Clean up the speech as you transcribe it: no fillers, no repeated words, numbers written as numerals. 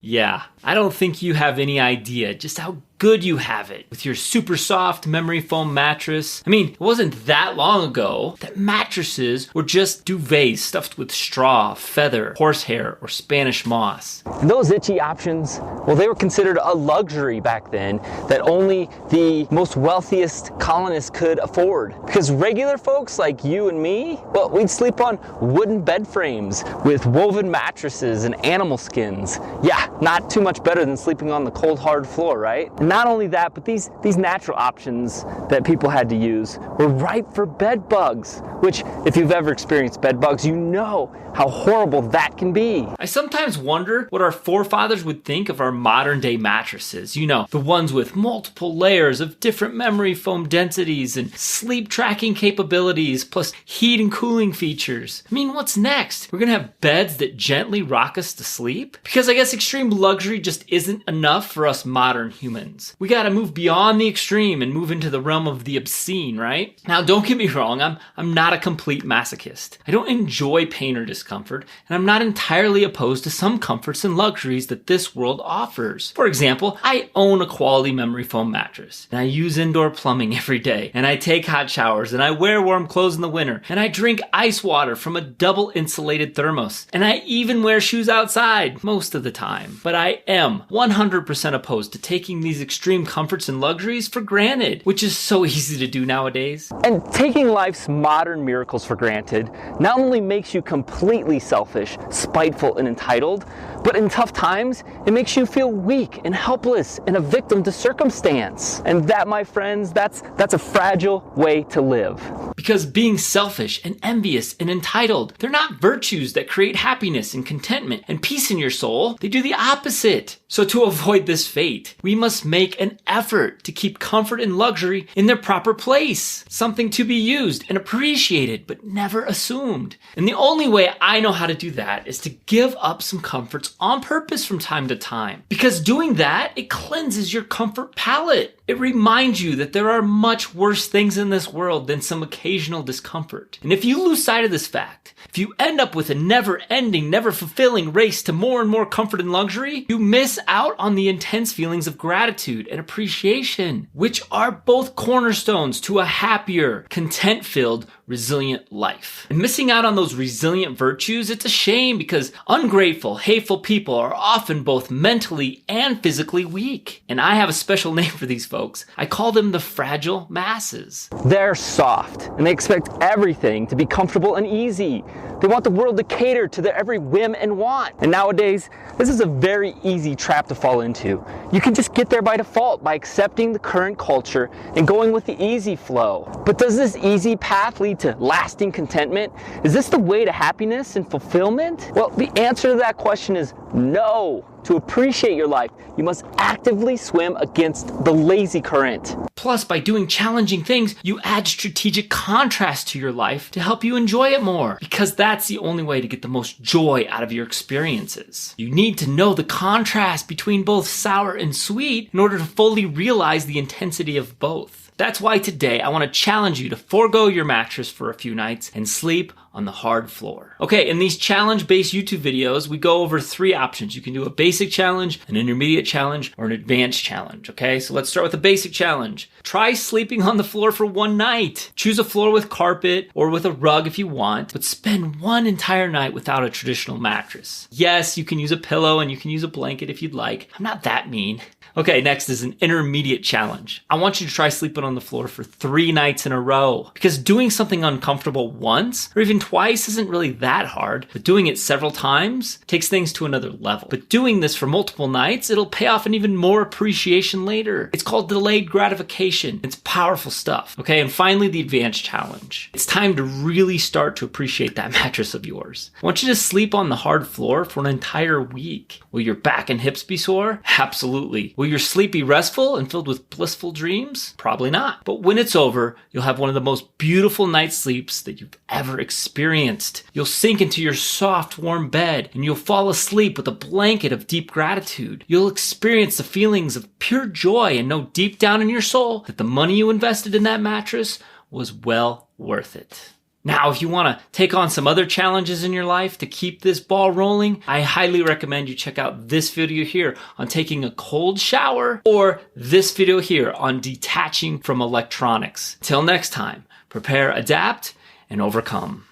Yeah, I don't think you have any idea just how good you have it with your super soft memory foam mattress. I mean, it wasn't that long ago that mattresses were just duvets stuffed with straw, feather, horsehair, or Spanish moss. And those itchy options, well, they were considered a luxury back then that only the most wealthiest colonists could afford. Because regular folks like you and me, well, we'd sleep on wooden bed frames with woven mattresses and animal skins. Yeah, not too much better than sleeping on the cold hard floor, right? And not only that, but these natural options that people had to use were ripe for bed bugs, which if you've ever experienced bed bugs, you know how horrible that can be. I sometimes wonder what our forefathers would think of our modern day mattresses. You know, the ones with multiple layers of different memory foam densities and sleep tracking capabilities, plus heat and cooling features. I mean, what's next? We're gonna have beds that gently rock us to sleep? Because I guess extreme luxury just isn't enough for us modern humans. We gotta move beyond the extreme and move into the realm of the obscene, right? Now, don't get me wrong, I'm not a complete masochist. I don't enjoy pain or discomfort, and I'm not entirely opposed to some comforts and luxuries that this world offers. For example, I own a quality memory foam mattress, and I use indoor plumbing every day, and I take hot showers, and I wear warm clothes in the winter, and I drink ice water from a double insulated thermos, and I even wear shoes outside most of the time. But I am 100% opposed to taking these extreme comforts and luxuries for granted, which is so easy to do nowadays. And taking life's modern miracles for granted not only makes you completely selfish, spiteful, and entitled, but in tough times, it makes you feel weak and helpless and a victim to circumstance. And that, my friends, that's a fragile way to live. Because being selfish and envious and entitled, they're not virtues that create happiness and contentment and peace in your soul. They do the opposite. So to avoid this fate, we must make an effort to keep comfort and luxury in their proper place. Something to be used and appreciated, but never assumed. And the only way I know how to do that is to give up some comforts on purpose from time to time. Because doing that, it cleanses your comfort palate. It reminds you that there are much worse things in this world than some occasional discomfort. And if you lose sight of this fact, if you end up with a never-ending, never-fulfilling race to more and more comfort and luxury, you miss out on the intense feelings of gratitude and appreciation, which are both cornerstones to a happier, content-filled, resilient life. And missing out on those resilient virtues, it's a shame because ungrateful, hateful people are often both mentally and physically weak. And I have a special name for these folks. I call them the fragile masses. They're soft, and they expect everything to be comfortable and easy. They want the world to cater to their every whim and want. And nowadays, this is a very easy trap to fall into. You can just get there by default by accepting the current culture and going with the easy flow. But does this easy path lead to lasting contentment? Is this the way to happiness and fulfillment? Well, the answer to that question is no. To appreciate your life, you must actively swim against the lazy current. Plus, by doing challenging things, you add strategic contrast to your life to help you enjoy it more, because that's the only way to get the most joy out of your experiences. You need to know the contrast between both sour and sweet in order to fully realize the intensity of both. That's why today I want to challenge you to forego your mattress for a few nights and sleep on the hard floor. Okay, in these challenge-based YouTube videos, we go over 3 options. You can do a basic challenge, an intermediate challenge, or an advanced challenge, okay? So let's start with the basic challenge. Try sleeping on the floor for 1 night. Choose a floor with carpet or with a rug if you want, but spend 1 entire night without a traditional mattress. Yes, you can use a pillow and you can use a blanket if you'd like. I'm not that mean. Okay, next is an intermediate challenge. I want you to try sleeping on the floor for 3 nights in a row, because doing something uncomfortable once or even twice isn't really that hard, but doing it several times takes things to another level. But doing this for multiple nights, it'll pay off in even more appreciation later. It's called delayed gratification. It's powerful stuff. Okay, and finally, the advanced challenge. It's time to really start to appreciate that mattress of yours. I want you to sleep on the hard floor for an entire week. Will your back and hips be sore? Absolutely. Will your sleep be restful and filled with blissful dreams? Probably not. But when it's over, you'll have one of the most beautiful night sleeps that you've ever experienced. You'll sink into your soft, warm bed and you'll fall asleep with a blanket of deep gratitude. You'll experience the feelings of pure joy and know deep down in your soul that the money you invested in that mattress was well worth it. Now, if you want to take on some other challenges in your life to keep this ball rolling, I highly recommend you check out this video here on taking a cold shower, or this video here on detaching from electronics. Till next time, prepare, adapt, and overcome.